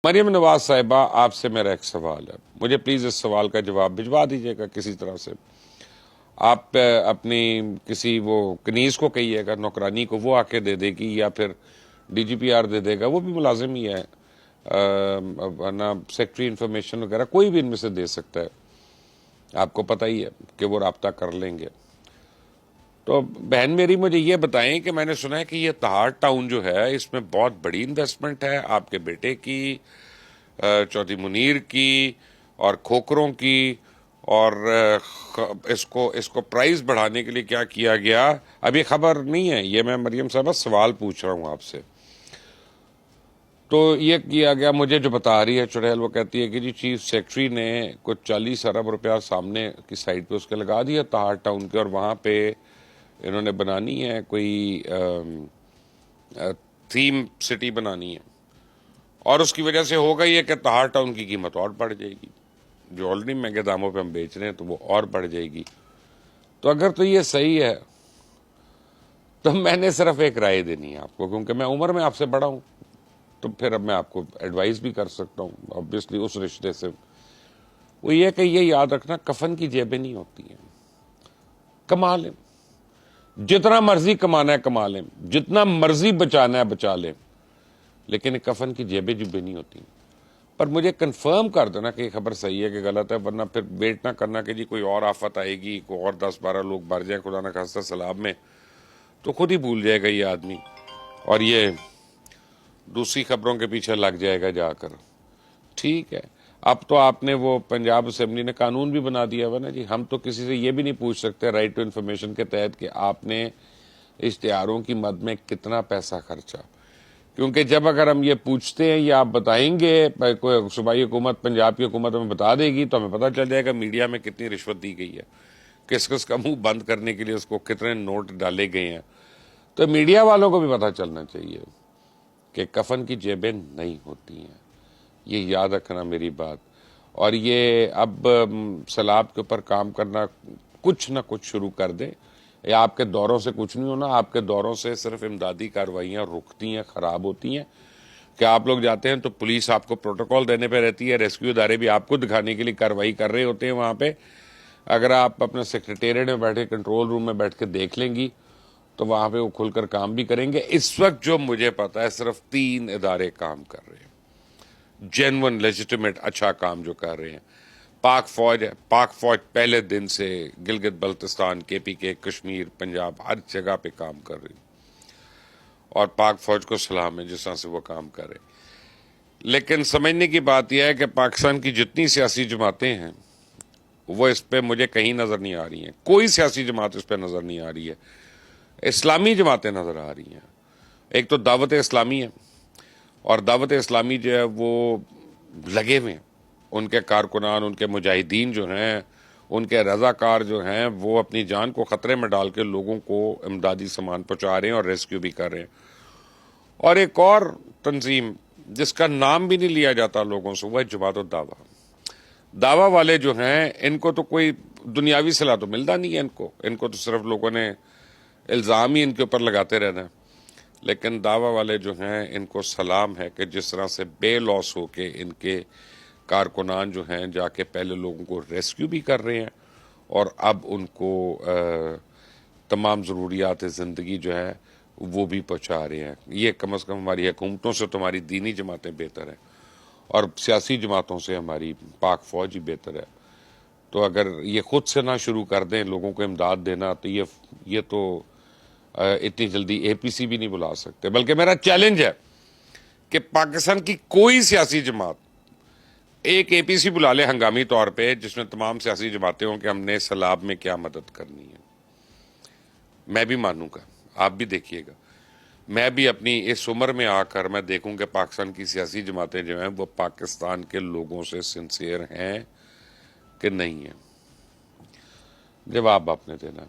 मरियम नवाज साहिबा, आपसे मेरा एक सवाल है। मुझे प्लीज इस सवाल का जवाब भिजवा दीजिएगा किसी तरह से। आप अपनी किसी वो कनीज को कहिएगा, नौकरानी को, वो आके दे देगी, या फिर डीजीपीआर दे देगा, वो भी मुलाजिम ही है, वरना सेक्रेटरी इंफॉर्मेशन वगैरह कोई भी इनमें से दे सकता है। आपको पता ही है कि वो राब्ता कर लेंगे। तो बहन मेरी, मुझे ये बताएं कि मैंने सुना है कि ये तहार टाउन जो है, इसमें बहुत बड़ी इन्वेस्टमेंट है आपके बेटे की, चौधरी मुनीर की और खोखरों की, और इसको इसको प्राइस बढ़ाने के लिए क्या किया गया, अब ये खबर नहीं है, ये मैं मरियम साहब सवाल पूछ रहा हूं आपसे। तो ये किया गया, मुझे जो बता रही है चुड़ैल, वो कहती है कि जी चीफ सेक्रेटरी ने कुछ 40 अरब रुपया सामने की साइड पे उसके लगा दिया तहार टाउन के, और वहां पे इन्होंने बनानी है कोई थीम सिटी बनानी है, और उसकी वजह से होगा ये कि तहार टाउन की कीमत और बढ़ जाएगी, जो ऑलरेडी महंगे दामों पे हम बेच रहे हैं तो वो और बढ़ जाएगी। तो अगर तो ये सही है तो मैंने सिर्फ एक राय देनी है आपको, क्योंकि मैं उम्र में आपसे बड़ा हूं, तो फिर अब मैं आपको एडवाइस भी कर सकता हूं ऑब्वियसली उस रिश्ते से। वो ये कि ये याद रखना, कफन की जेबें नहीं होती हैं। कमा लें, जितना मर्जी कमाना है कमा लें, जितना मर्जी बचाना है बचा लें, लेकिन कफन की जेबें जुबे नहीं होती। पर मुझे कंफर्म कर देना कि खबर सही है कि गलत है, वरना फिर वेट ना करना कि जी कोई और आफत आएगी, कोई और 10-12 लोग मर जाए खुदा न खास्ता सैलाब में, तो खुद ही भूल जाएगा ये आदमी, और ये दूसरी खबरों के पीछे लग जाएगा जाकर। ठीक है, अब तो आपने वो पंजाब असेंबली ने कानून भी बना दिया हुआ ना जी, हम तो किसी से ये भी नहीं पूछ सकते राइट टू इन्फॉर्मेशन के तहत कि आपने इश्तिहारों की मद में कितना पैसा खर्चा, क्योंकि जब अगर हम ये पूछते हैं या आप बताएंगे, कोई सूबाई हुकूमत, पंजाब की हुकूमत हमें बता देगी, तो हमें पता चल जाएगा मीडिया में कितनी रिश्वत दी गई है, किस किस का मुंह बंद करने के लिए उसको कितने नोट डाले गए हैं। तो मीडिया वालों को भी पता चलना चाहिए कि कफन की जेबें नहीं होती हैं, ये याद रखना मेरी बात। और ये अब सैलाब के ऊपर काम करना कुछ ना कुछ शुरू कर दे, या आपके दौरों से कुछ नहीं होना, आपके दौरों से सिर्फ इमदादी कार्रवाइयाँ रुकती हैं, खराब होती हैं। कि आप लोग जाते हैं तो पुलिस आपको प्रोटोकॉल देने पे रहती है, रेस्क्यू इदारे भी आपको दिखाने के लिए कार्रवाई कर रहे होते हैं वहाँ पे। अगर आप अपने सेक्रेटेरिएट में बैठे, कंट्रोल रूम में बैठ के देख लेंगी, तो वहाँ पे वो खुलकर काम भी करेंगे। इस वक्त जो मुझे पता है सिर्फ 3 इदारे काम कर रहे हैं, जेन्युइन लेजिटिमेट अच्छा काम जो कर रहे हैं। पाक फौज है, पाक फौज पहले दिन से गिलगित बल्तिस्तान, KPK, कश्मीर, पंजाब, हर जगह पे काम कर रही, और पाक फौज को सलाम है जिस तरह से वो काम कर रहे। लेकिन समझने की बात यह है कि पाकिस्तान की जितनी सियासी जमातें हैं वो इस पे मुझे कहीं नजर नहीं आ रही हैं, कोई सियासी जमात इस पे नजर नहीं आ रही है। इस्लामी जमातें नजर आ रही हैं। एक तो दावत इस्लामी है, और दावत इस्लामी जो है वो लगे हुए हैं, उनके कारकुनान, उनके मुजाहिदीन जो हैं, उनके रजाकार जो हैं, वो अपनी जान को खतरे में डाल के लोगों को इमदादी सामान पहुंचा रहे हैं और रेस्क्यू भी कर रहे हैं। और एक और तंजीम जिसका नाम भी नहीं लिया जाता लोगों से, वह जमात दावा। दावा वाले जो हैं, इनको तो कोई दुनियावी सलाह तो मिलता नहीं है, इनको तो सिर्फ लोगों ने इल्ज़ाम ही इनके ऊपर लगाते रहना है। लेकिन दावा वाले जो हैं, इनको सलाम है कि जिस तरह से बेलॉस होके इनके कारकुनान जो हैं जाके पहले लोगों को रेस्क्यू भी कर रहे हैं, और अब उनको तमाम ज़रूरियात ज़िंदगी जो है वो भी पहुँचा रहे हैं। ये कम अज़ कम हमारी हुकूमतों से तो हमारी दीनी जमातें बेहतर हैं, और सियासी जमातों से हमारी पाक फौज ही बेहतर है। तो अगर ये खुद से ना शुरू कर दें लोगों को इमदाद देना, तो ये तो इतनी जल्दी APC भी नहीं बुला सकते। बल्कि मेरा चैलेंज है कि पाकिस्तान की कोई सियासी जमात एक APC बुला ले हंगामी तौर पे, जिसमें तमाम सियासी जमातें हों कि हमने सैलाब में क्या मदद करनी है। मैं भी मानूंगा, आप भी देखिएगा। मैं भी अपनी इस उम्र में आकर मैं देखूं कि पाकिस्तान की सियासी जमातें जो हैं वो पाकिस्तान के लोगों से सिंसियर हैं कि नहीं है। जवाब आपने देना।